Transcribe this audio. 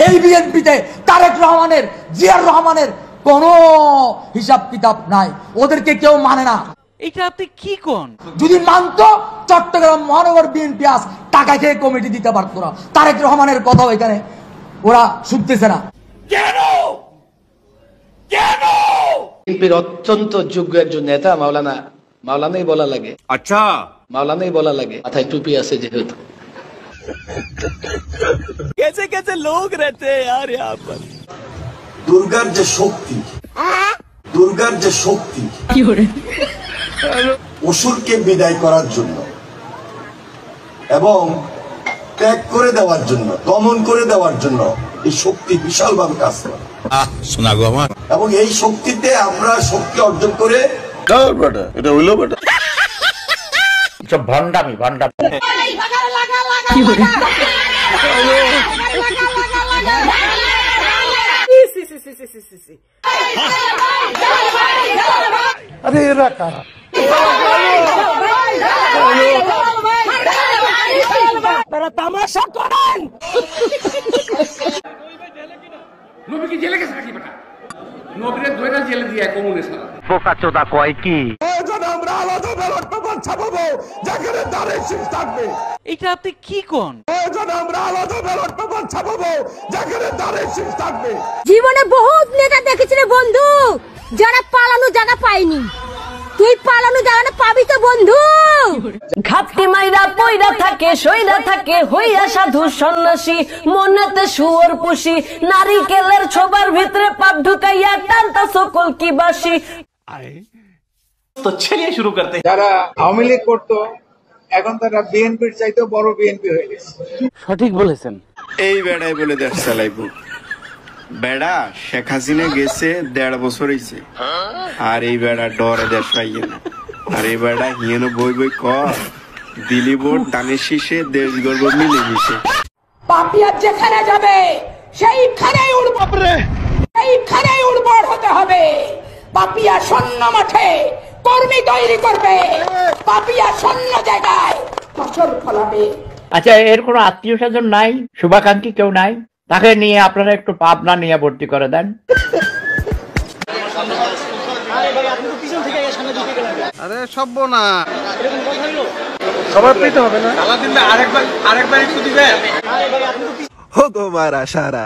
এই বিএনপিতে তারেক রহমানের, জিয়ার রহমানের কোনো হিসাব কিতাব নাই, ওদেরকে কেউ মানে না। এটা আপনি কি কোন? যদি মানতো চট্টগ্রাম মহানগর বিএনপি আজ টাকা খেয়ে কমিটি দিতে পারতো না। তারেক রহমানের কথাও এখানে ওরা শুনতেছে না। কেন কেন বিএনপির অত্যন্ত যোগ্য একজন নেতা মাওলানাই বলা লাগে। আচ্ছা, মাওলানাই বলা লাগে, মাথায় টুপি আছে যেহেতু। कैसे कैसे लोग रहते हैं यार यहाँ पर। দুর্গার যে শক্তি অসুরকে বিদায় করার জন্য এবং ত্যাগ করে দেওয়ার জন্য, দমন করে দেওয়ার জন্য এই শক্তি বিশালভাবে কাজ করে। এবং এই শক্তিতে আমরা শক্তি অর্জন করে এটা হইলো বেটা সব ভণ্ডামি। আরে এরা কারা? তামাশা করেন। নবীকে জেলে গেছে নাকি বেটা? নবীরে ধরে জেলে দিয়ে কমুনে সারা বোকাচোদা কয় কি? আমরা আলাদা ব্যালট পেপার ছাপাবো যেখানে দাঁড়িয়ে শীষ থাকবে। এটা আপনি কি কোন? আমরা আলাদা ব্যালট পেপার ছাপাবো যেখানে দাঁড়িয়ে শীষ থাকবে। জীবনে বহুত নেতা দেখেছি রে বন্ধু, যারা পালানো জায়গা পায়নি। তুই পালানো জায়গাটা পাবি তো বন্ধু। ঘাপটি মাইরা পইরা থাকে, সইরা থাকে, হইয়া সাধু সন্ন্যাসী, মনেতে শুয়োর পুষি, নারিকেলের ছোবার ভিতরে পাপ ঢুকাইয়া টানতা সকল কি বাসি। তো চলিয়ে শুরু করতে। যারা আওয়ামী লীগ করতো এখন তারা বিএনপির চাইতেও বড় বিএনপি হয়ে গেছে। সঠিক বলেছেন। এই বেড়াই বলে দেশ চালাইবো। বেড়া শেখ হাসিনা গেছে 1.5 বছর হয়েছে, আর এই বেড়া ডরে দেশ পাইয়ে না। আর এই বেড়া হিয়েন বই ক দিলি ভোট দানের শীষে দেশ গর্ব মিলে মিশে। পাপিয়া যেখানে যাবে সেইখানেই উর্বর হতে হবে। পাপিয়া শূন্য মাঠে কর্মী তৈরি করবে, পাপিয়া শূন্য জায়গায় ফসল ফলাবে। আচ্ছা, এর কোনো আত্মীয় স্বজন নাই, শুভাকাঙ্ক্ষী কেউ নাই? তাকে নিয়ে আপনারা একটু পাবনা নিয়ে ভর্তি করে দেন। আরে সভ্য না, সবার পেতে হবে না। আরেকবার একটু দিবে হো তোমারা সারা